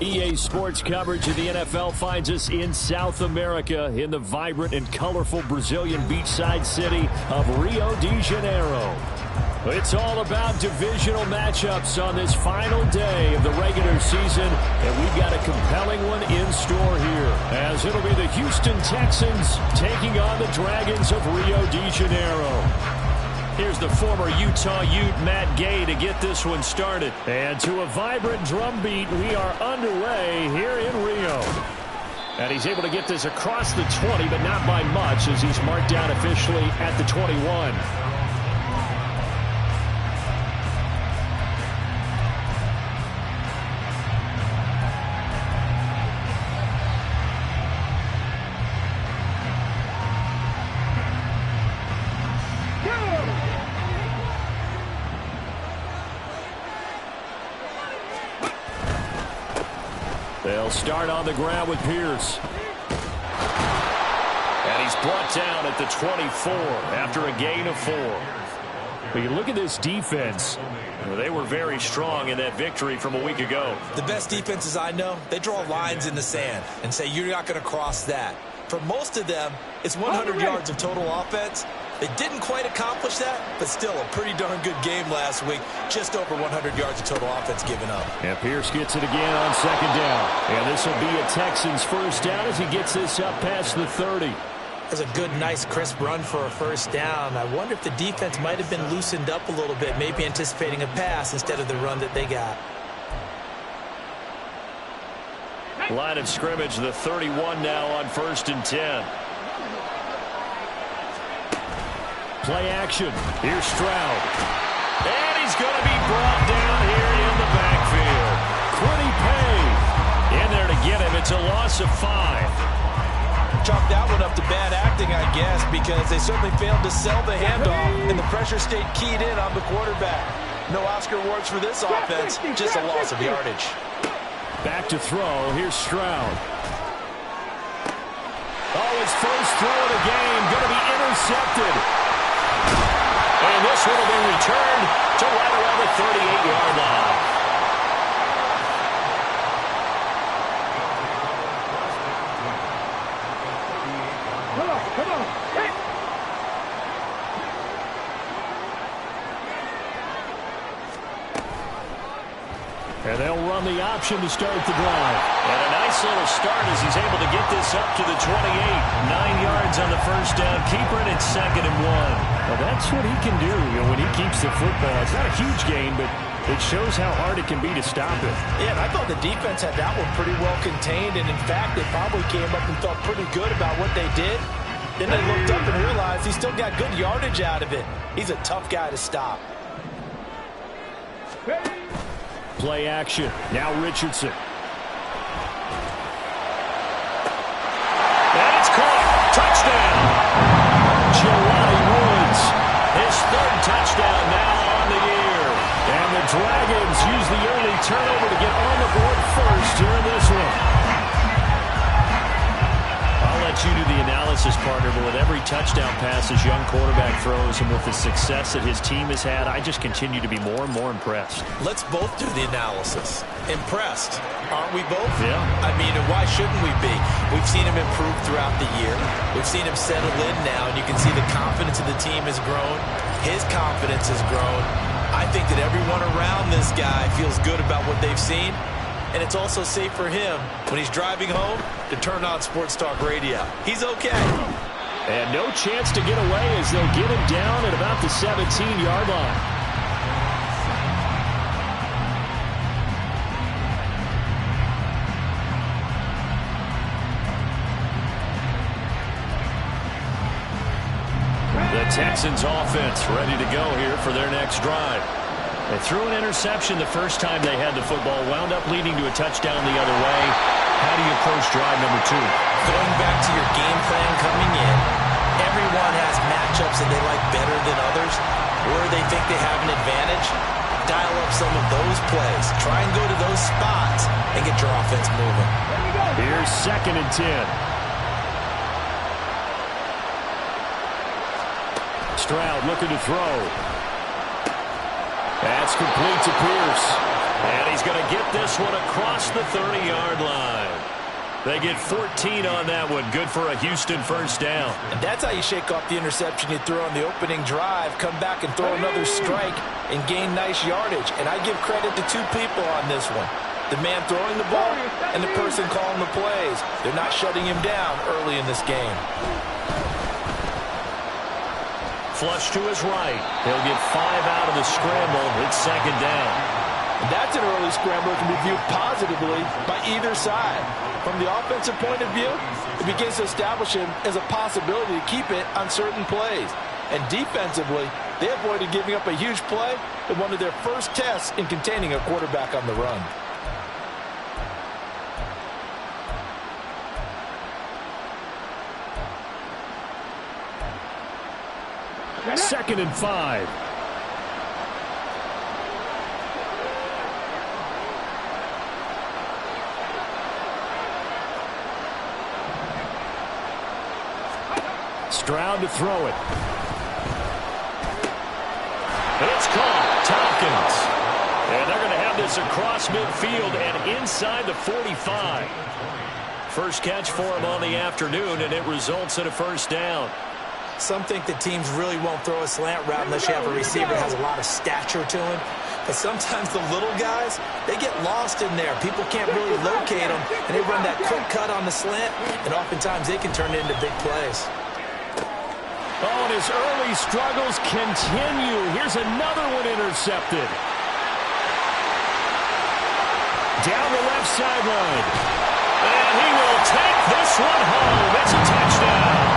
EA Sports coverage of the NFL finds us in South America in the vibrant and colorful Brazilian beachside city of Rio de Janeiro. It's all about divisional matchups on this final day of the regular season, and we've got a compelling one in store here, as it'll be the Houston Texans taking on the Dragons of Rio de Janeiro. Here's the former Utah Ute, Matt Gay, to get this one started. And to a vibrant drum beat, we are underway here in Rio. And he's able to get this across the 20, but not by much, as he's marked down officially at the 21. They'll start on the ground with Pierce. And he's brought down at the 24 after a gain of 4. But you look at this defense. They were very strong in that victory from a week ago. The best defenses I know, they draw lines in the sand and say you're not going to cross that. For most of them, it's 100 yards of total offense. They didn't quite accomplish that, but still a pretty darn good game last week. Just over 100 yards of total offense given up. And Pierce gets it again on second down. And this will be a Texans first down as he gets this up past the 30. That's a good, nice, crisp run for a first down. I wonder if the defense might have been loosened up a little bit, maybe anticipating a pass instead of the run that they got. Line of scrimmage, the 31 now on 1st and 10. Play action. Here's Stroud. And he's going to be brought down here in the backfield. Quiddy Pay in there to get him. It's a loss of 5. Chalk that one up to bad acting, I guess, because they certainly failed to sell the handoff, and the pressure stayed keyed in on the quarterback. No Oscar awards for this offense, just a loss of yardage. Back to throw. Here's Stroud. Oh, his first throw of the game going to be intercepted. And this one will be returned to right around the 38-yard line. Come on. Hey. And they'll run the option to start the drive. And a nice little start as he's able to get this up to the 28. 9 yards on the first down. Keeper it at 2nd and 1. Well, that's what he can do, when he keeps the football. It's not a huge gain, but it shows how hard it can be to stop it. Yeah, and I thought the defense had that one pretty well contained, and in fact, they probably came up and felt pretty good about what they did. Then they looked up and realized he still got good yardage out of it. He's a tough guy to stop. Play action. Now Richardson. And it's caught. Touchdown. Jelani Woods. His 3rd touchdown now on the year. And the Dragons use the early turnover to get on the board first here in this one. I'll let you do the analysis, partner, but with every touchdown pass his young quarterback throws and with the success that his team has had, I just continue to be more and more impressed. Let's both do the analysis. Impressed, aren't we both? Yeah. I mean, and why shouldn't we be? We've seen him improve throughout the year. We've seen him settle in now, and you can see the confidence of the team has grown. His confidence has grown. I think that everyone around this guy feels good about what they've seen. And it's also safe for him when he's driving home to turn on Sports Talk Radio. He's okay. And no chance to get away as they'll get him down at about the 17-yard line. The Texans offense ready to go here for their next drive. They threw an interception the first time they had the football, wound up leading to a touchdown the other way. How do you approach drive number 2? Going back to your game plan coming in, everyone has matchups that they like better than others, or they think they have an advantage. Dial up some of those plays. Try and go to those spots and get your offense moving. Here's 2nd and 10. Stroud looking to throw. That's complete to Pierce. And he's going to get this one across the 30-yard line. They get 14 on that one. Good for a Houston first down. And that's how you shake off the interception you throw on the opening drive, come back and throw another strike and gain nice yardage. And I give credit to two people on this one. The man throwing the ball and the person calling the plays. They're not shutting him down early in this game. Flush to his right. He'll get 5 out of the scramble. It's second down. And that's an early scramble that can be viewed positively by either side. From the offensive point of view, it begins to establish him as a possibility to keep it on certain plays. And defensively, they avoided giving up a huge play in one of their first tests in containing a quarterback on the run. Second and 5. Stroud to throw it. It's caught. Tompkins. And they're going to have this across midfield and inside the 45. First catch for him on the afternoon, and it results in a first down. Some think that teams really won't throw a slant route unless you have a receiver that has a lot of stature to him. But sometimes the little guys, they get lost in there. People can't really locate them, and they run that quick cut on the slant, and oftentimes they can turn it into big plays. Oh, and his early struggles continue. Here's another one intercepted. Down the left sideline. And he will take this one home. It's a touchdown.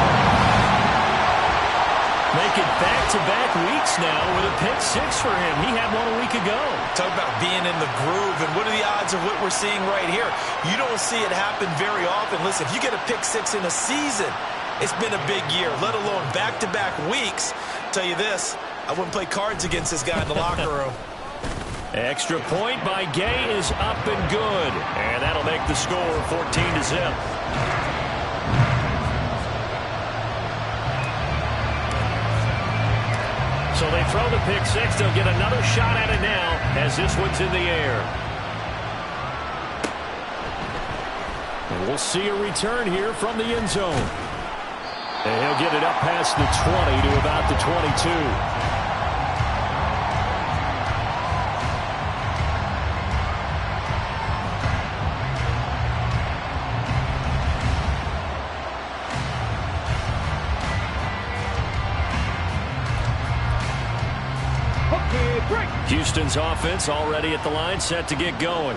Making back-to-back weeks now with a pick six for him. He had one a week ago. Talk about being in the groove, and what are the odds of what we're seeing right here? You don't see it happen very often. Listen, if you get a pick six in a season, it's been a big year, let alone back-to-back weeks. Tell you this, I wouldn't play cards against this guy in the locker room. Extra point by Gay is up and good. And that'll make the score 14-0. So they throw the pick six. They'll get another shot at it now as this one's in the air. And we'll see a return here from the end zone. And he'll get it up past the 20 to about the 22. Houston's offense already at the line, set to get going.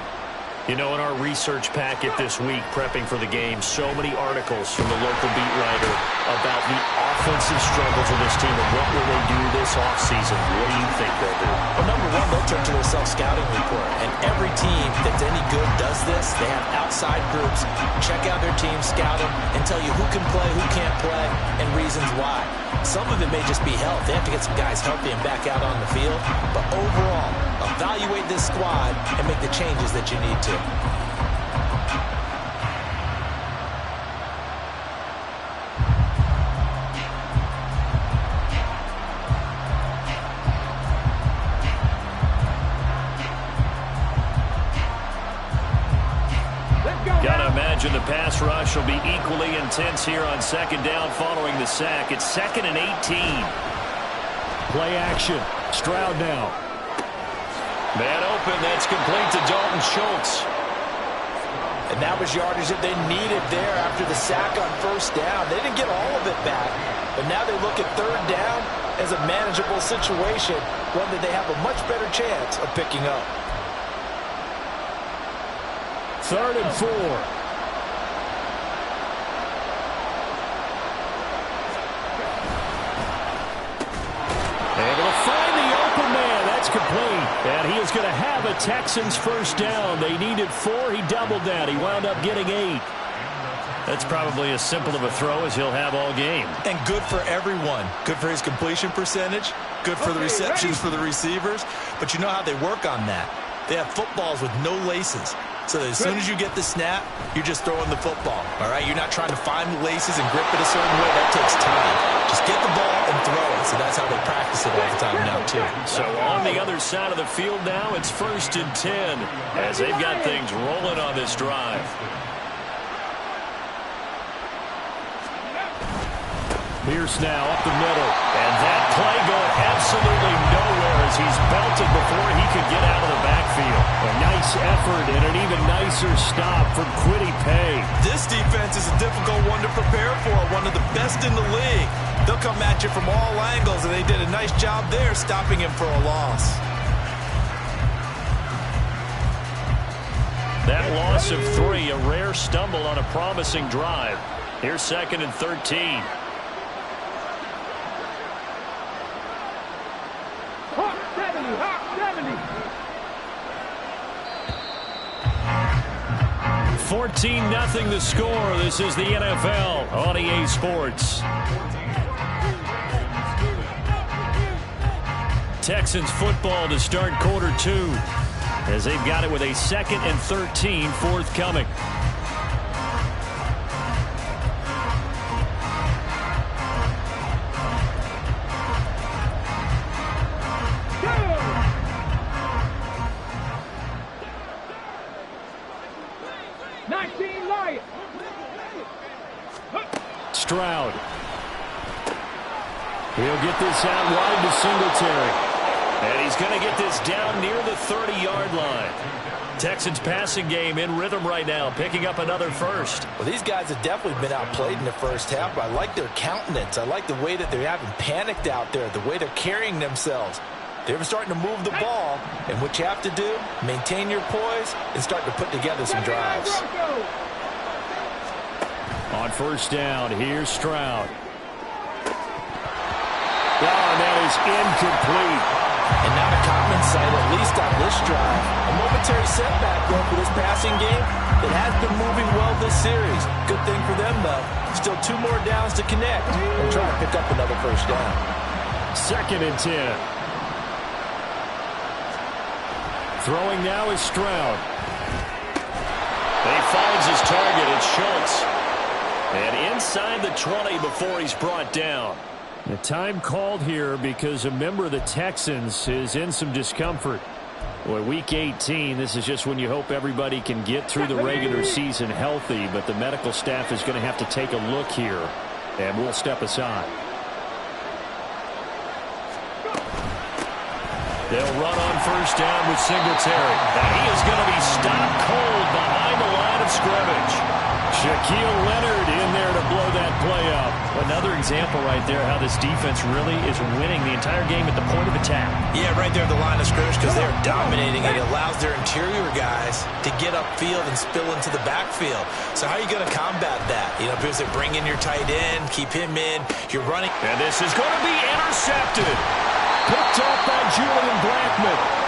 You know, in our research packet this week, prepping for the game, so many articles from the local beat writer about the offensive struggles of this team and what will they do this offseason. What do you think they'll do? Well, number one, they'll turn to their self-scouting report. And every team that's any good does this. They have outside groups. Check out their team, scout them, and tell you who can play, who can't play, and reasons why. Some of it may just be health. They have to get some guys healthy and back out on the field. But overall, evaluate this squad and make the changes that you need to. Gotta imagine the pass rush will be equally intense here on second down following the sack. It's 2nd and 18. Play action. Stroud now. Man open. That's complete to Dalton Schultz. And that was yardage that they needed there after the sack on first down. They didn't get all of it back, but now they look at third down as a manageable situation, one that they have a much better chance of picking up. 3rd and 4. Able to find the open man. That's complete. And he is going to have a Texans first down. They needed 4. He doubled that. He wound up getting 8. That's probably as simple of a throw as he'll have all game. And good for everyone. Good for his completion percentage. Good for the receptions for the receivers. But you know how they work on that. They have footballs with no laces. So that as soon as you get the snap, you're just throwing the football, all right? You're not trying to find the laces and grip it a certain way. That takes time. Just get the ball and throw it. So that's how they practice it all the time now, too. So on the other side of the field now, it's 1st and 10 as they've got things rolling on this drive. Pierce now up the middle, and that play going absolutely nowhere as he's belted before he could get out of the backfield. A nice effort and an even nicer stop from Kwity Paye. This defense is a difficult one to prepare for, one of the best in the league. They'll come at you from all angles, and they did a nice job there stopping him for a loss. That loss of 3, a rare stumble on a promising drive. Here's 2nd and 13. Hawk 70. 14-0 the score. This is the NFL on EA Sports. Texans football to start quarter 2 as they've got it with a 2nd and 13 forthcoming. Stroud. He'll get this out wide to Singletary. And he's going to get this down near the 30-yard line. Texans passing game in rhythm right now, picking up another first. Well, these guys have definitely been outplayed in the first half, but I like their countenance. I like the way that they haven't panicked out there, the way they're carrying themselves. They're starting to move the ball, and what you have to do, maintain your poise and start to put together some drives. On first down, here's Stroud. And that is incomplete. And not a common sight, at least on this drive. A momentary setback, though, for this passing game that has been moving well this series. Good thing for them, though. Still 2 more downs to connect and try to pick up another first down. 2nd and 10. Throwing now is Stroud. He finds his target. It's Schultz. And inside the 20 before he's brought down. The time called here because a member of the Texans is in some discomfort. Boy, week 18, this is just when you hope everybody can get through the regular season healthy, but the medical staff is going to have to take a look here, and we'll step aside. They'll run on first down with Singletary. And he is going to be stopped cold behind the line of scrimmage. Shaquille Leonard in there to blow that play up. Another example right there how this defense really is winning the entire game at the point of attack. Yeah, right there at the line of scrimmage because they're dominating it. It allows their interior guys to get upfield and spill into the backfield. So how are you going to combat that? You know, because they bring in your tight end, keep him in, you're running. And this is going to be intercepted. Picked up by Julian Blackmon.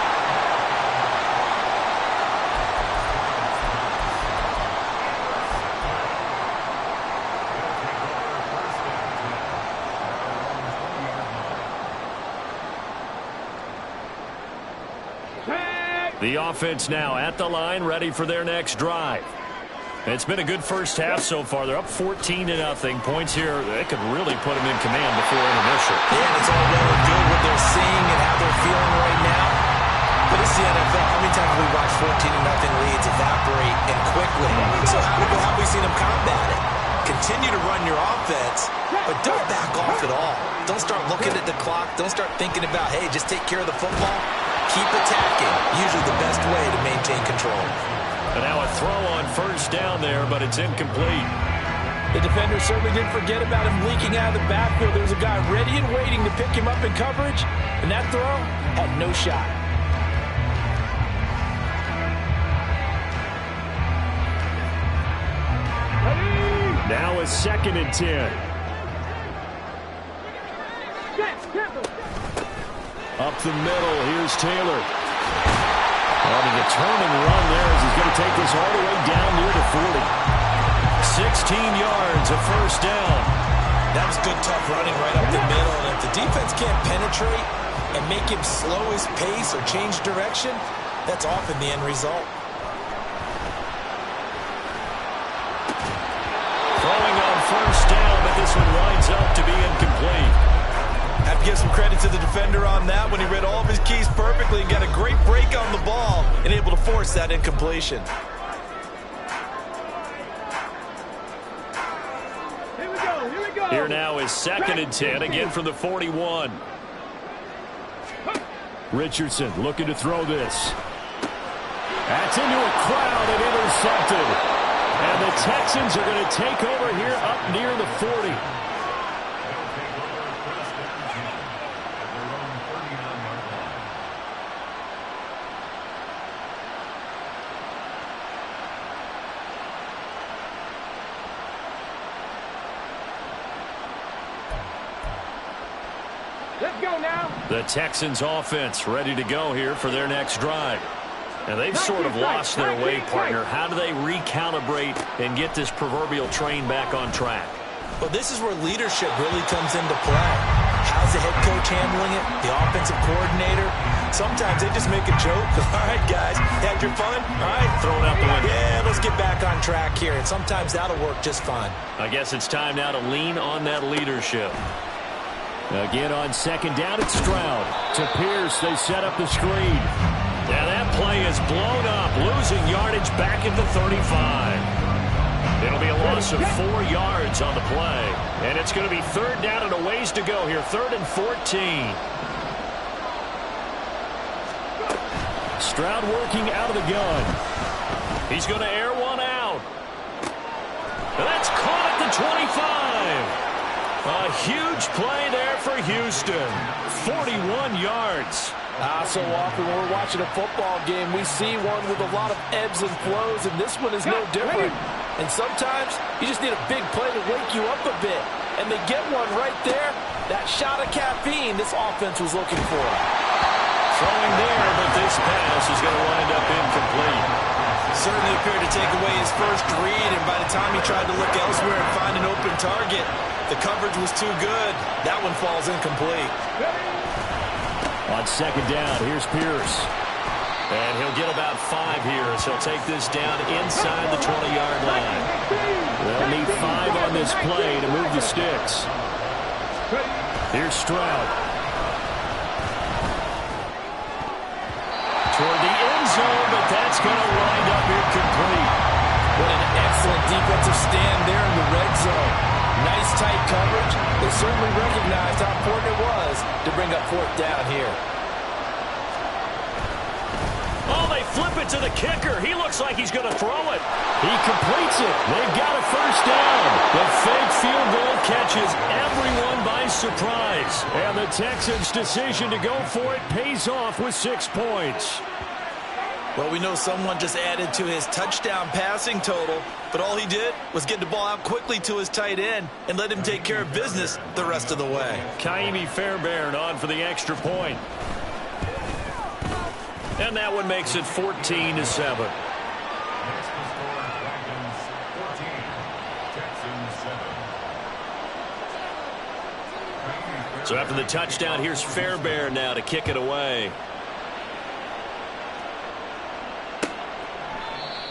The offense now at the line, ready for their next drive. It's been a good first half so far. They're up 14-0. Points here, they could really put them in command before intermission. Yeah, and it's all well and good what they're seeing and how they're feeling right now. But it's the NFL. How many times have we watched 14-0 leads evaporate and quickly? So how have we seen them combat it? Continue to run your offense, but don't back off at all. Don't start looking at the clock. Don't start thinking about, hey, just take care of the football. Keep attacking. Usually the best way to maintain control. And now a throw on first down there, but it's incomplete. The defender certainly didn't forget about him leaking out of the backfield. There was a guy ready and waiting to pick him up in coverage, and that throw had no shot. Now a 2nd and 10. Up the middle, here's Taylor. On a determined run there as he's going to take this all the way down near the 40. 16 yards, a first down. That was good, tough running right up the middle. And if the defense can't penetrate and make him slow his pace or change direction, that's often the end result. first down, but this one winds up to be incomplete. Have to give some credit to the defender on that when he read all of his keys perfectly and got a great break on the ball and able to force that incompletion. Here we go. Here we go. Here now is 2nd and 10, again from the 41. Richardson looking to throw this. That's into a crowd and intercepted. And the Texans are going to take over here up near the 40. Let's go now. The Texans offense ready to go here for their next drive. And they've sort of lost their way, partner. How do they recalibrate and get this proverbial train back on track? Well, this is where leadership really comes into play. How's the head coach handling it? The offensive coordinator? Sometimes they just make a joke. All right, guys, had your fun? All right, Throw it out the window. Yeah, let's get back on track here. And sometimes that'll work just fine. I guess it's time now to lean on that leadership. Again on 2nd down, it's Stroud. To Pierce, they set up the screen. Now that play is blown up, losing yardage back at the 35. It'll be a loss of 4 yards on the play. And it's going to be 3rd down and a ways to go here, 3rd and 14. Stroud working out of the gun. He's going to air one out. And that's caught at the 25. A huge play there for Houston. 41 yards. So often when we're watching a football game, we see one with a lot of ebbs and flows, and this one is no different. And sometimes you just need a big play to wake you up a bit. And they get one right there. That shot of caffeine this offense was looking for. Throwing there, but this pass is going to wind up incomplete. Certainly appeared to take away his first read, and by the time he tried to look elsewhere and find an open target, the coverage was too good. That one falls incomplete. On 2nd down, here's Pierce. And he'll get about 5 here as he'll take this down inside the 20-yard line. They'll need 5 on this play to move the sticks. Here's Stroud. Toward the end zone, but that's going to wind up incomplete. What an excellent defensive stand there in the red zone. Nice tight coverage. They certainly recognized how important it was to bring up 4th down here. Oh, they flip it to the kicker. He looks like he's going to throw it. He completes it. They've got a first down. The fake field goal catches everyone by surprise. And the Texans' decision to go for it pays off with 6 points. Well, we know someone just added to his touchdown passing total, but all he did was get the ball out quickly to his tight end and let him take care of business the rest of the way. Kaimi Fairbairn on for the extra point. And that one makes it 14-7. So after the touchdown, here's Fairbairn now to kick it away.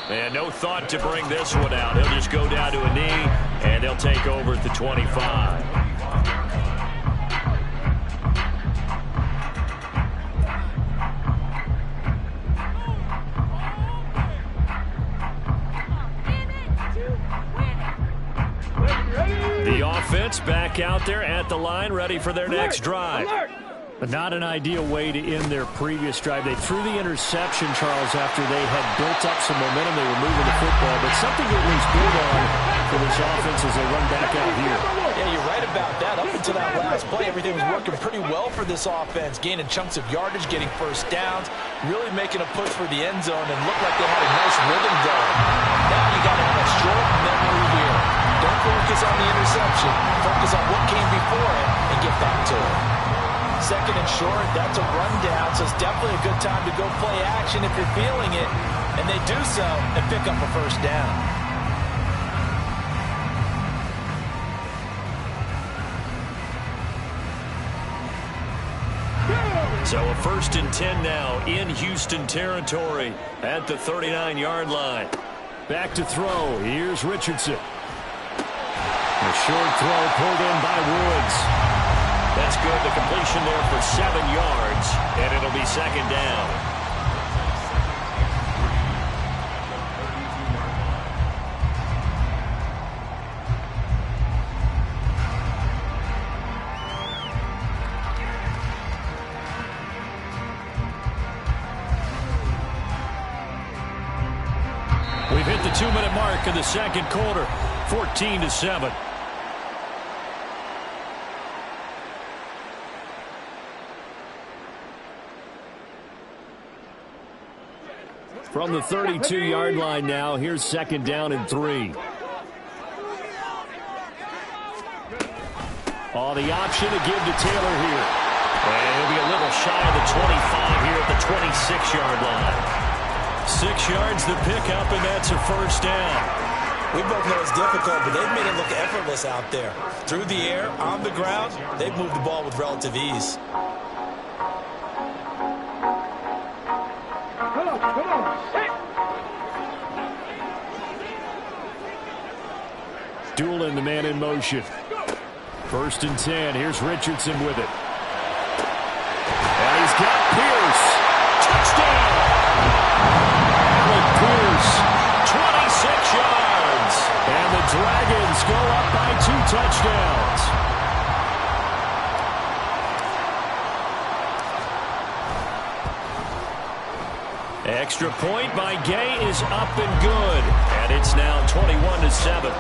And no thought to bring this one out. He'll just go down to a knee, and they'll take over at the 25. The offense back out there at the line, ready for their next drive. But not an ideal way to end their previous drive. They threw the interception, Charles, after they had built up some momentum. They were moving the football, but something to at least build on for this offense as they run back out here. Yeah, you're right about that. Up until that last play, everything was working pretty well for this offense, gaining chunks of yardage, getting first downs, really making a push for the end zone, and looked like they had a nice rhythm going. Now you got to have a short memory here. Don't focus on the interception. Focus on what came before it and get back to it. 2nd and short, that's a rundown, so it's definitely a good time to go play action if you're feeling it. And they do so and pick up a first down. So a 1st and 10 now in Houston territory at the 39-yard line. Back to throw. Here's Richardson. A short throw pulled in by Woods. That's good. The completion there for 7 yards, and it'll be second down. We've hit the 2-minute mark in the second quarter, 14-7. From the 32-yard line now, here's second down and 3. Oh, the option to give to Taylor here. And he'll be a little shy of the 25 here at the 26-yard line. 6 yards the pickup, and that's a first down. We both know it's difficult, but they've made it look effortless out there. Through the air, on the ground, they've moved the ball with relative ease. Come on. Hey. Doolin, the man in motion. 1st and 10. Here's Richardson with it. And he's got Pierce. Touchdown! Pierce, 26 yards. And the Dragons go up by 2 touchdowns. Extra point by Gay is up and good. And it's now 21-7.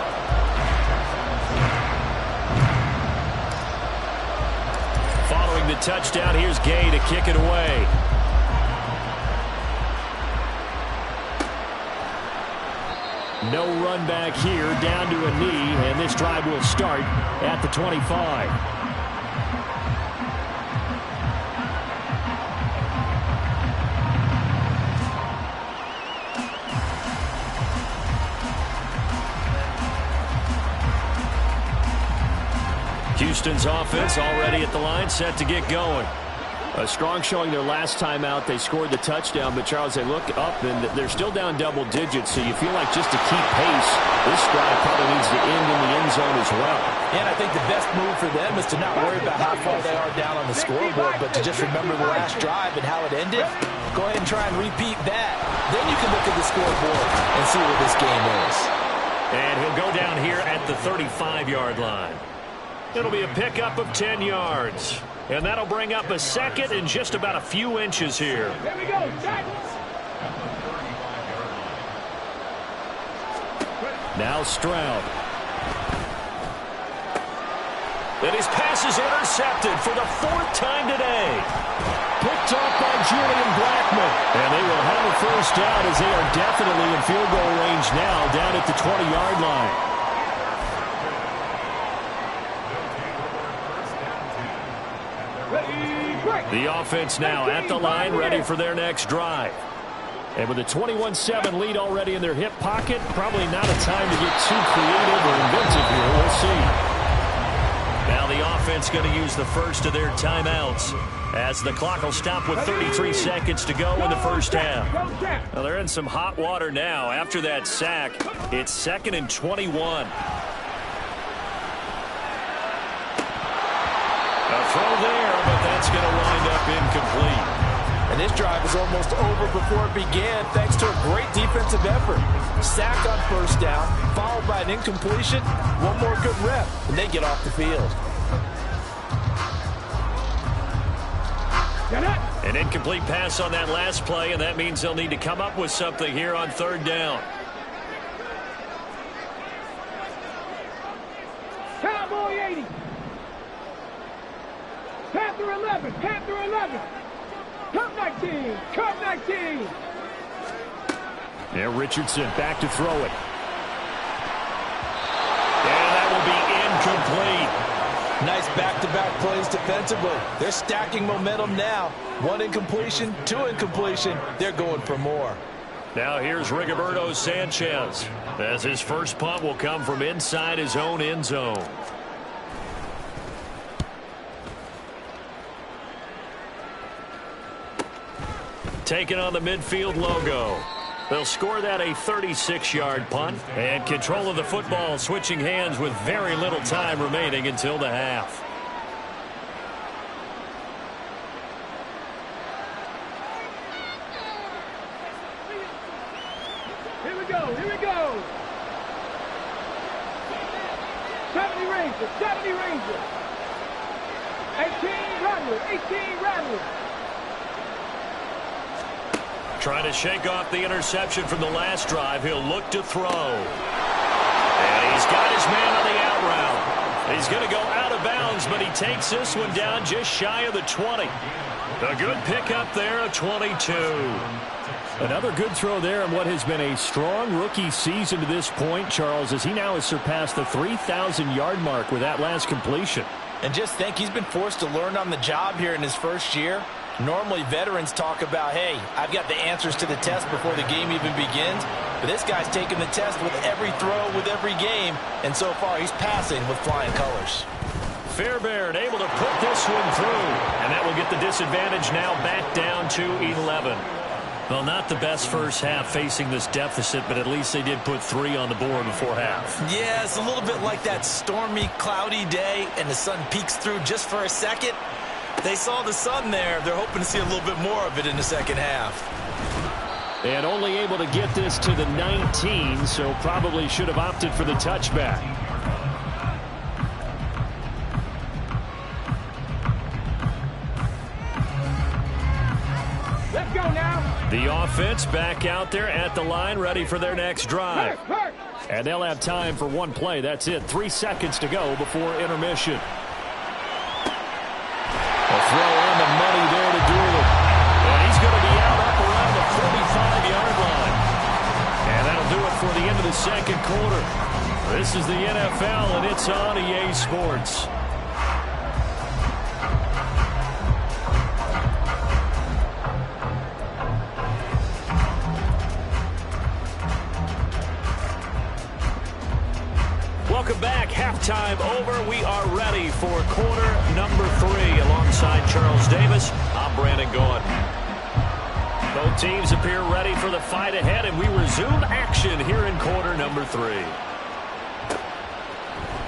Following the touchdown, here's Gay to kick it away. No run back here, down to a knee, and this drive will start at the 25. Houston's offense already at the line, set to get going. A strong showing their last time out. They scored the touchdown, but Charles, they look up and they're still down double digits, so you feel like just to keep pace, this drive probably needs to end in the end zone as well. And I think the best move for them is to not worry about how far they are down on the scoreboard, but to just remember the last drive and how it ended. Go ahead and try and repeat that. Then you can look at the scoreboard and see where this game is. And he'll go down here at the 35-yard line. It'll be a pickup of 10 yards. And that'll bring up a second and just about a few inches here. Here we go, Texans. Now Stroud. And his pass is intercepted for the 4th time today. Picked off by Julian Blackmon. And they will have a first down as they are definitely in field goal range now down at the 20-yard line. The offense now at the line, ready for their next drive. And with a 21-7 lead already in their hip pocket, probably not a time to get too creative or inventive here. We'll see. Now the offense going to use the first of their timeouts as the clock will stop with 33 seconds to go in the first half. Well, they're in some hot water now. After that sack, it's 2nd and 21. A throw there, but that's going to wind up incomplete. And this drive is almost over before it began thanks to a great defensive effort. Sack on first down, followed by an incompletion. One more good rep, and they get off the field. An incomplete pass on that last play, and that means they'll need to come up with something here on 3rd down. Cowboy 80. Panther 11. Panther 11. Cup 19. Cup 19. There, Richardson back to throw it. And that will be incomplete. Nice back-to-back plays defensively. They're stacking momentum now. 1 incompletion, 2 incompletion. They're going for more. Now here's Rigoberto Sanchez, as his first punt will come from inside his own end zone. Taking on the midfield logo. They'll score that a 36-yard punt. And control of the football switching hands with very little time remaining until the half. Here we go, here we go. 70 Rangers, 70 Rangers. 18 Rattlers, 18 Rattlers. Trying to shake off the interception from the last drive. He'll look to throw. And he's got his man on the out route. He's going to go out of bounds, but he takes this one down just shy of the 20. A good pickup there, a 22. Another good throw there in what has been a strong rookie season to this point, Charles, as he now has surpassed the 3,000-yard mark with that last completion. And just think, he's been forced to learn on the job here in his first year. Normally, veterans talk about, hey, I've got the answers to the test before the game even begins. But this guy's taking the test with every throw, with every game. And so far, he's passing with flying colors. Fairbairn able to put this one through. And that will get the disadvantage now back down to 11. Well, not the best first half facing this deficit, but at least they did put 3 on the board before half. Yeah, it's a little bit like that stormy, cloudy day, and the sun peeks through just for a second. They saw the sun there. They're hoping to see a little bit more of it in the second half. And only able to get this to the 19, so probably should have opted for the touchback. Let's go now. The offense back out there at the line, ready for their next drive. And they'll have time for one play. That's it. 3 seconds to go before intermission. A throw on the money there to Doolittle. And he's going to be out up around the 45-yard line. And that'll do it for the end of the second quarter. This is the NFL, and it's on EA Sports. Welcome back. Halftime over. We are ready for quarter number 3. Alongside Charles Davis, I'm Brandon Gaudin. Both teams appear ready for the fight ahead, and we resume action here in quarter number 3.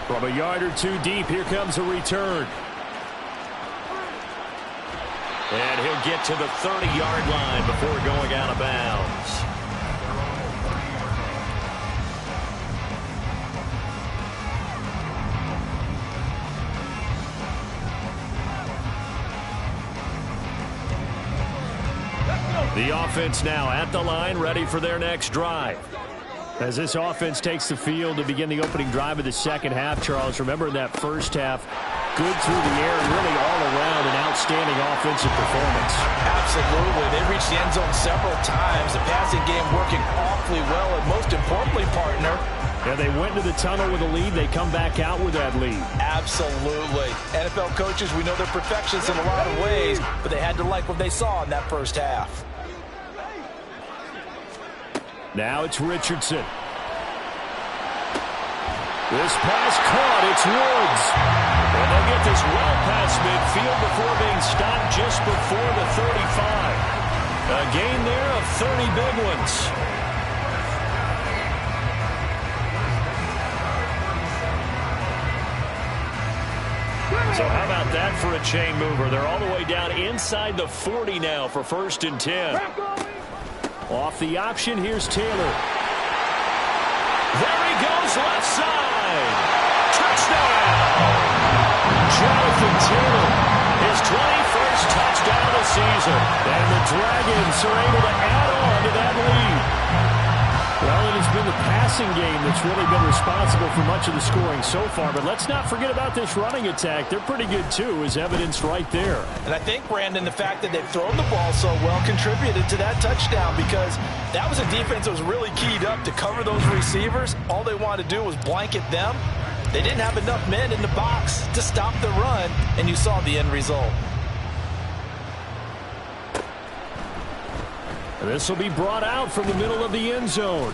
From a yard or two deep, here comes a return. And he'll get to the 30-yard line before going out of bounds. The offense now at the line, ready for their next drive. As this offense takes the field to begin the opening drive of the second half, Charles, remember in that first half, good through the air and really all around an outstanding offensive performance. Absolutely. They reached the end zone several times. The passing game working awfully well, and most importantly, partner, yeah, they went to the tunnel with a lead. They come back out with that lead. Absolutely. NFL coaches, we know they're perfectionists in a lot of ways, but they had to like what they saw in that first half. Now it's Richardson. This pass caught. It's Woods. And they'll get this well past midfield before being stopped just before the 35. A gain there of 30 big ones. So how about that for a chain mover? They're all the way down inside the 40 now for 1st and 10. Off the option, here's Taylor. There he goes, left side. Touchdown! Jonathan Taylor, his 21st touchdown of the season. And the Dragons are able to add on to that lead. Well, it has been the passing game that's really been responsible for much of the scoring so far. But let's not forget about this running attack. They're pretty good, too, as evidenced right there. And I think, Brandon, the fact that they've thrown the ball so well contributed to that touchdown, because that was a defense that was really keyed up to cover those receivers. All they wanted to do was blanket them. They didn't have enough men in the box to stop the run, and you saw the end result. This will be brought out from the middle of the end zone.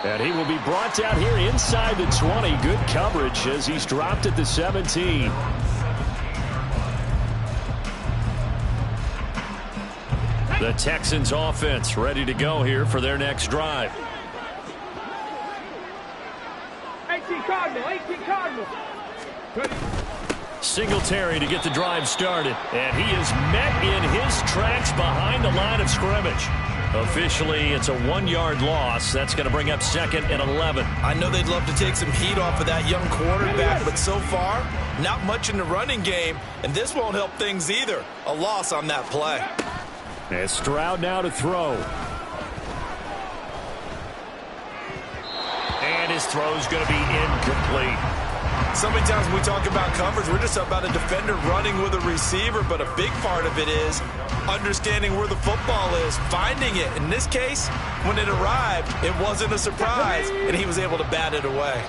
And he will be brought down here inside the 20. Good coverage as he's dropped at the 17. The Texans offense ready to go here for their next drive. 18 Cardinal, 18 Cardinal. Singletary to get the drive started. And he is met in his tracks behind the line of scrimmage. Officially, it's a 1-yard loss. That's going to bring up 2nd and 11. I know they'd love to take some heat off of that young quarterback, but so far, not much in the running game, and this won't help things either. A loss on that play. And Stroud now to throw. And his throw's going to be incomplete. So many times when we talk about coverage, we're just about a defender running with a receiver, but a big part of it is understanding where the football is, finding it. In this case, when it arrived, it wasn't a surprise, and he was able to bat it away.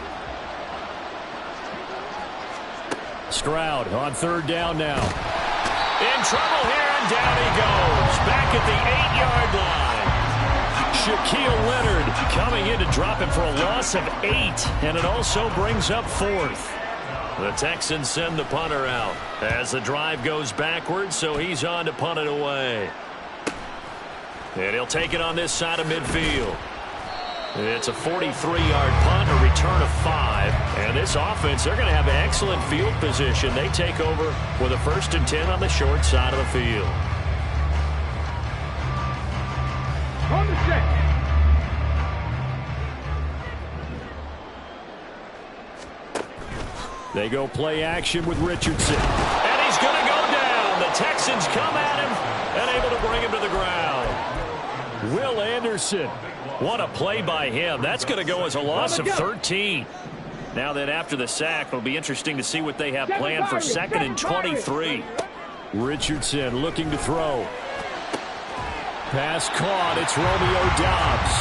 Stroud on 3rd down now. In trouble here, and down he goes. Back at the 8-yard line. Shaquille Leonard coming in to drop him for a loss of 8, and it also brings up 4th. The Texans send the punter out as the drive goes backwards, so he's on to punt it away. And he'll take it on this side of midfield. It's a 43-yard punt, a return of 5. And this offense, they're going to have excellent field position. They take over with a 1st and 10 on the short side of the field. On the set. They go play action with Richardson. And he's going to go down. The Texans come at him and able to bring him to the ground. Will Anderson. What a play by him. That's going to go as a loss of 13. Now that after the sack, it'll be interesting to see what they have planned for 2nd and 23. Richardson looking to throw. Pass caught. It's Romeo Doubs.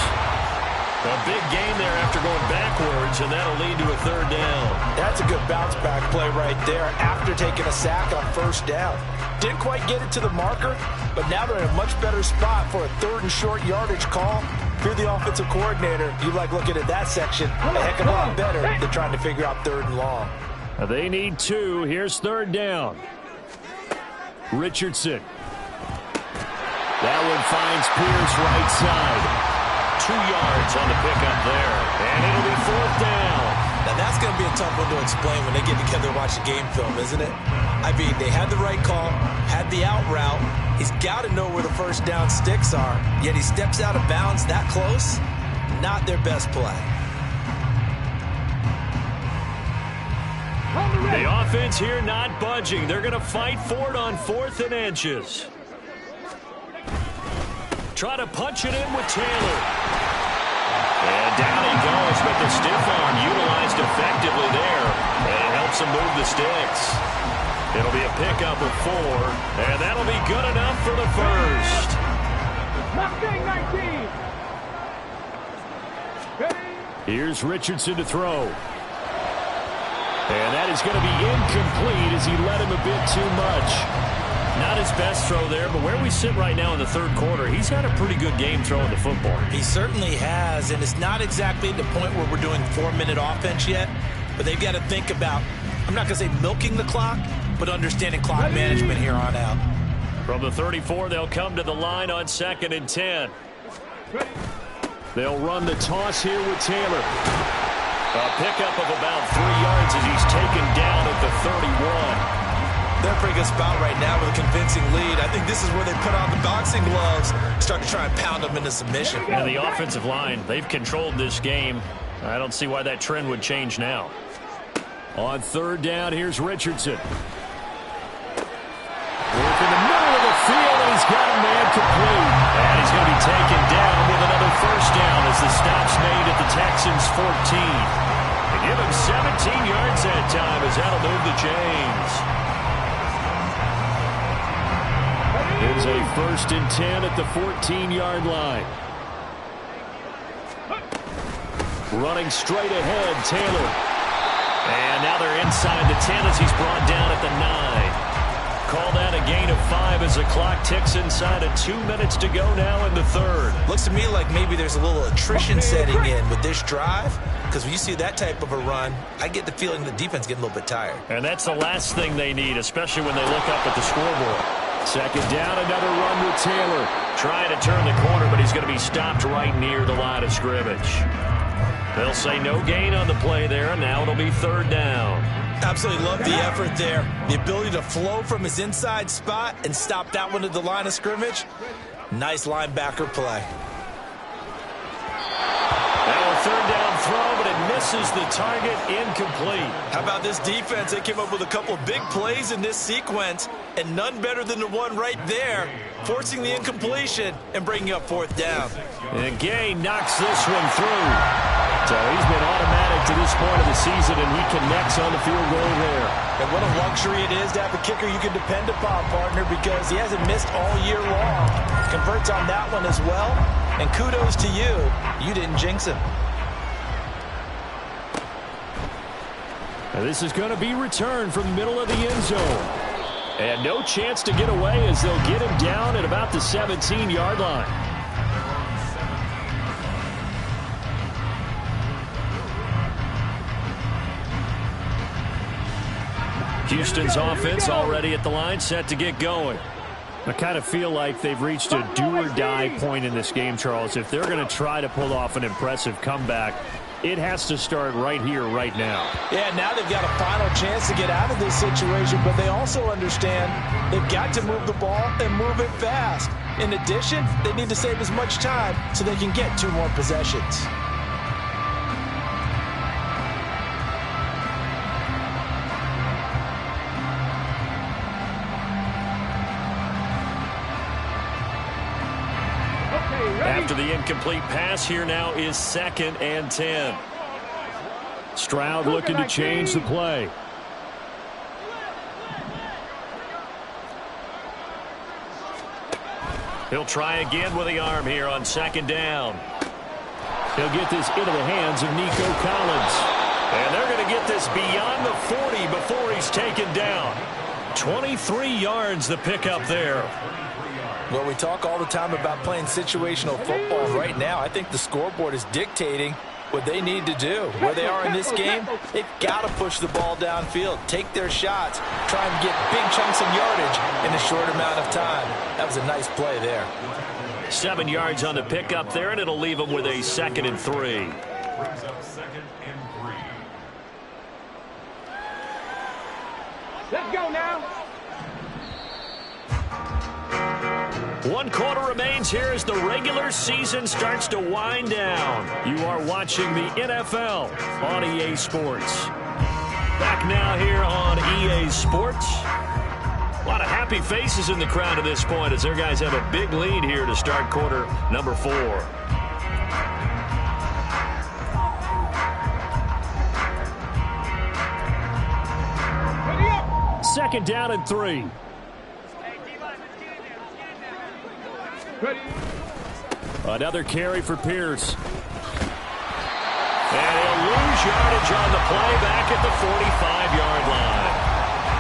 A big gain there after going backwards, and that'll lead to a 3rd down. That's a good bounce back play right there after taking a sack on 1st down. Didn't quite get it to the marker, but now they're in a much better spot for a 3rd and short yardage call. If you're the offensive coordinator, you like looking at that section a heck of a lot better than trying to figure out 3rd and long. They need 2. Here's 3rd down. Richardson. That one finds Pierce right side. 2 yards on the pickup there. And it'll be 4th down. Now that's going to be a tough one to explain when they get together and watch the game film, isn't it? I mean, they had the right call, had the out route. He's got to know where the 1st down sticks are. Yet he steps out of bounds that close. Not their best play. The offense here not budging. They're going to fight for it on 4th and inches. Try to punch it in with Taylor. And down he goes, but the stiff arm utilized effectively there. And it helps him move the sticks. It'll be a pickup of 4, and that'll be good enough for the 1st. Mustang 19. Here's Richardson to throw. And that is going to be incomplete as he led him a bit too much. Not his best throw there, but where we sit right now in the 3rd quarter, he's had a pretty good game throwing the football. He certainly has, and it's not exactly the point where we're doing 4-minute offense yet, but they've got to think about, I'm not going to say milking the clock, but understanding clock management here on out. From the 34, they'll come to the line on 2nd and 10. They'll run the toss here with Taylor. A pickup of about 3 yards as he's taken down at the 31. They're in a pretty good spot right now with a convincing lead. I think this is where they put on the boxing gloves, start to try and pound them into submission. And the offensive line, they've controlled this game. I don't see why that trend would change now. On 3rd down, here's Richardson. Work in the middle of the field, and he's got a man complete. And he's going to be taken down with another 1st down as the stop's made at the Texans' 14. They give him 17 yards that time as that'll move the chains. It's a 1st and 10 at the 14-yard line. Running straight ahead, Taylor. And now they're inside the 10 as he's brought down at the 9. Call that a gain of 5 as the clock ticks inside of 2 minutes to go now in the 3rd. Looks to me like maybe there's a little attrition setting in with this drive, because when you see that type of a run, I get the feeling the defense getting a little bit tired. And that's the last thing they need, especially when they look up at the scoreboard. 2nd down, another run with Taylor. Trying to turn the corner, but he's going to be stopped right near the line of scrimmage. They'll say no gain on the play there, and now it'll be third down. Absolutely love the effort there. The ability to flow from his inside spot and stop that one at the line of scrimmage. Nice linebacker play. Now a third down throw, but it misses the target, incomplete. How about this defense? They came up with a couple of big plays in this sequence, and none better than the one right there, forcing the incompletion and bringing up fourth down. And Gay knocks this one through. So he's been automatic to this point of the season, and he connects on the field goal there. And what a luxury it is to have a kicker you can depend upon, partner, because he hasn't missed all year long. Converts on that one as well, and kudos to you. You didn't jinx him. And this is going to be returned from the middle of the end zone. And no chance to get away as they'll get him down at about the 17-yard line. Houston's offense already at the line, set to get going. I kind of feel like they've reached a do-or-die point in this game, Charles. If they're going to try to pull off an impressive comeback, it has to start right here, right now. Yeah, now they've got a final chance to get out of this situation, but they also understand they've got to move the ball and move it fast. In addition, they need to save as much time so they can get 2 more possessions. After the incomplete pass, here now is 2nd and 10. Stroud looking to change the play. He'll try again with the arm here on 2nd down. He'll get this into the hands of Nico Collins. And they're going to get this beyond the 40 before he's taken down. 23 yards the pickup there. Well, we talk all the time about playing situational football. Right now, I think the scoreboard is dictating what they need to do. Where they are in this game, they've got to push the ball downfield, take their shots, try and get big chunks of yardage in a short amount of time. That was a nice play there. 7 yards on the pickup there, and it'll leave them with a 2nd and 3. Let's go now. 1 quarter remains here as the regular season starts to wind down. You are watching the NFL on EA Sports. Back now here on EA Sports. A lot of happy faces in the crowd at this point as their guys have a big lead here to start quarter number 4. Ready up. 2nd down and 3. Ready. Another carry for Pierce. And he'll lose yardage on the play back at the 45-yard line.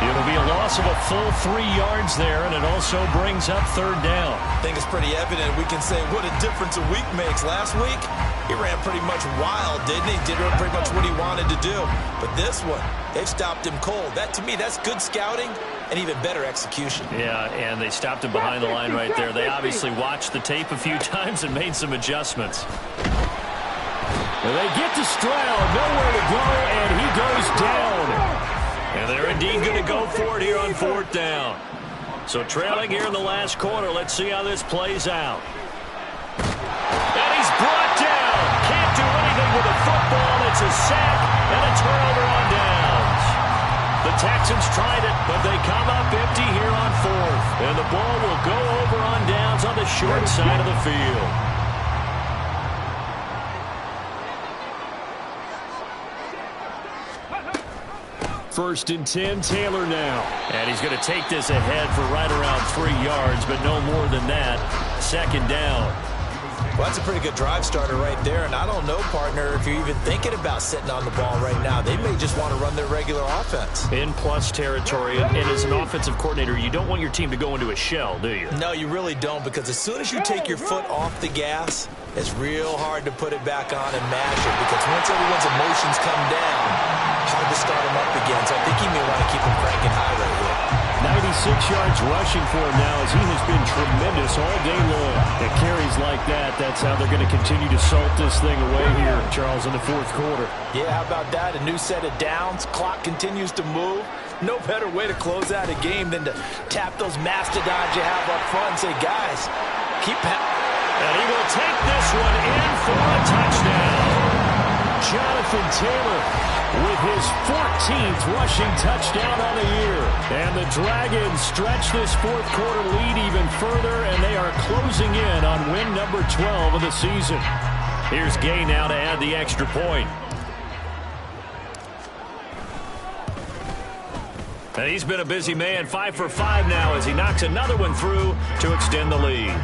It'll be a loss of a full 3 yards there, and it also brings up 3rd down. I think it's pretty evident. We can say what a difference a week makes. Last week, he ran pretty much wild, didn't he? Did pretty much what he wanted to do. But this one, they've stopped him cold. That, to me, that's good scouting and even better execution. Yeah, and they stopped him behind the line right there. They obviously watched the tape a few times and made some adjustments. And they get to Stroud, nowhere to go, and he goes down. And they're indeed going to go for it here on 4th down. So trailing here in the last quarter, let's see how this plays out. And he's brought down. Can't do anything with a football. It's a sack and a turnover on downs. The Texans tried it, but they come up empty here on 4th. And the ball will go over on downs on the short side of the field. First and 10, Taylor now. And he's going to take this ahead for right around 3 yards, but no more than that. 2nd down. Well, that's a pretty good drive starter right there. And I don't know, partner, if you're even thinking about sitting on the ball right now. They may just want to run their regular offense. In plus territory. And as an offensive coordinator, you don't want your team to go into a shell, do you? No, you really don't, because as soon as you take your foot off the gas, it's real hard to put it back on and mash it, because once everyone's emotions come down, hard to start them up again. So I think you may want to keep them cranking high right here. 96 yards rushing for him now, as he has been tremendous all day long. At carries like that, that's how they're going to continue to salt this thing away here, Charles, in the fourth quarter. Yeah, how about that? A new set of downs. Clock continues to move. No better way to close out a game than to tap those mastodons you have up front and say, guys, keep and he will take this one in for a touchdown. Jonathan Taylor with his 14th rushing touchdown on the year. And the Dragons stretch this fourth quarter lead even further, and they are closing in on win number 12 of the season. Here's Gay now to add the extra point. And he's been a busy man, 5 for 5 now as he knocks another one through to extend the lead.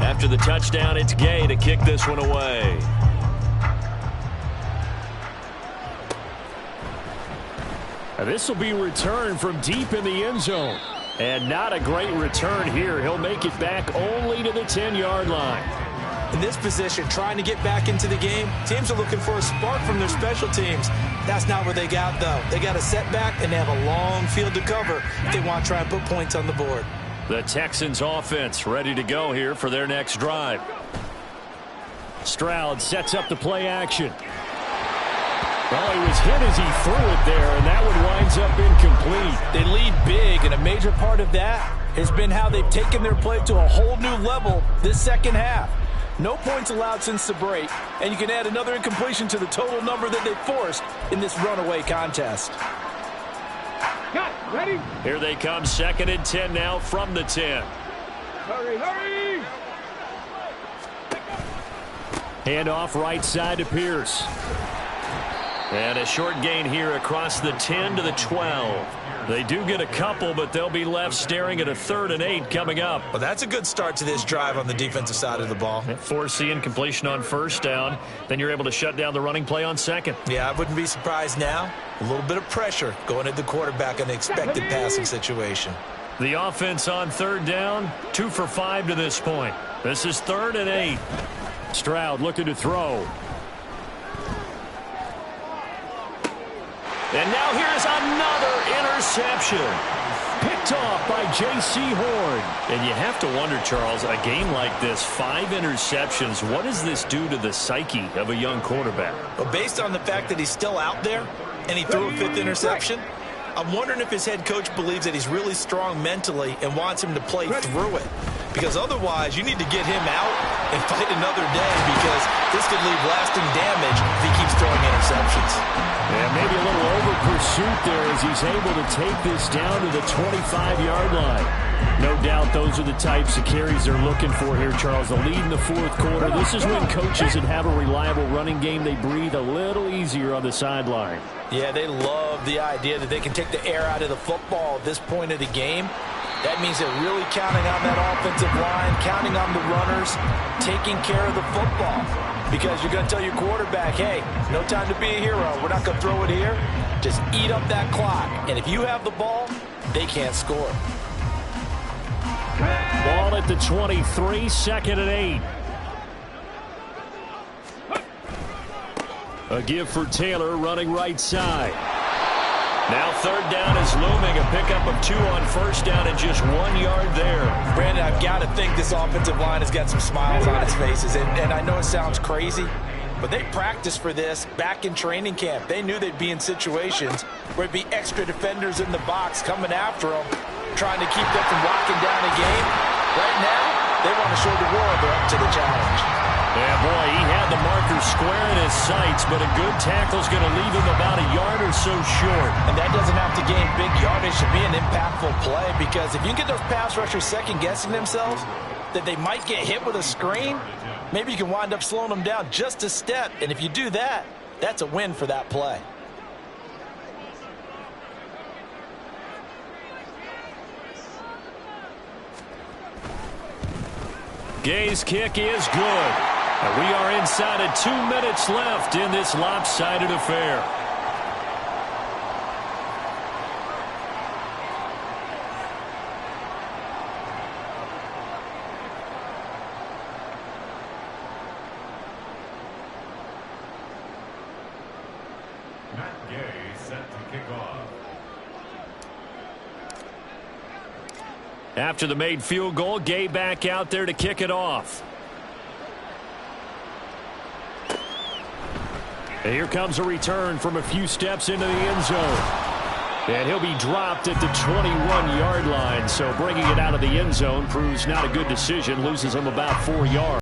After the touchdown, it's Gay to kick this one away. This will be returned from deep in the end zone. And not a great return here. He'll make it back only to the 10-yard line. In this position, trying to get back into the game, teams are looking for a spark from their special teams. That's not what they got, though. They got a setback, and they have a long field to cover if they want to try and put points on the board. The Texans offense ready to go here for their next drive. Stroud sets up the play action. Well, he was hit as he threw it there, and that one winds up incomplete. They lead big, and a major part of that has been how they've taken their play to a whole new level this second half. No points allowed since the break, and you can add another incompletion to the total number that they forced in this runaway contest. Got it. Ready? Here they come, 2nd and 10 now from the 10. Hurry, hurry! Handoff right side to Pierce. And a short gain here across the 10 to the 12. They do get a couple, but they'll be left staring at a 3rd and 8 coming up. Well, that's a good start to this drive on the defensive side of the ball. Force the incompletion on 1st down. Then you're able to shut down the running play on 2nd. Yeah, I wouldn't be surprised now. A little bit of pressure going at the quarterback in the expected passing situation. The offense on 3rd down, 2 for 5 to this point. This is 3rd and 8. Stroud looking to throw. And now here's another interception. Picked off by J.C. Horn. And you have to wonder, Charles, a game like this, 5 interceptions, what does this do to the psyche of a young quarterback? Well, based on the fact that he's still out there and he threw a 5th interception, I'm wondering if his head coach believes that he's really strong mentally and wants him to play through it. Because otherwise, you need to get him out and fight another day, because this could leave lasting damage if he keeps throwing interceptions. Yeah, maybe a little over pursuit there as he's able to take this down to the 25-yard line. No doubt those are the types of carries they're looking for here, Charles. The lead in the fourth quarter. This is when coaches that have a reliable running game, they breathe a little easier on the sideline. Yeah, they love the idea that they can take the air out of the football at this point of the game. That means they're really counting on that offensive line, counting on the runners, taking care of the football. Because you're going to tell your quarterback, hey, no time to be a hero. We're not going to throw it here. Just eat up that clock. And if you have the ball, they can't score. Ball at the 23, 2nd and 8. A give for Taylor running right side. Now 3rd down is looming. A pickup of 2 on 1st down and just 1 yard there. Brandon, I've got to think this offensive line has got some smiles on its faces. And I know it sounds crazy, but they practiced for this back in training camp. They knew they'd be in situations where it'd be extra defenders in the box coming after them, trying to keep them from locking down a game. Right now, they want to show the world they're up to the challenge. Yeah, boy, he had the marker square in his sights, but a good tackle's going to leave him about a yard or so short. And that doesn't have to gain big yardage to be an impactful play, because if you get those pass rushers second-guessing themselves that they might get hit with a screen, maybe you can wind up slowing them down just a step. And if you do that, that's a win for that play. Gay's kick is good. And we are inside of 2 minutes left in this lopsided affair. After the made field goal, Gay back out there to kick it off. And here comes a return from a few steps into the end zone. And he'll be dropped at the 21-yard line. So bringing it out of the end zone proves not a good decision. Loses him about 4 yards.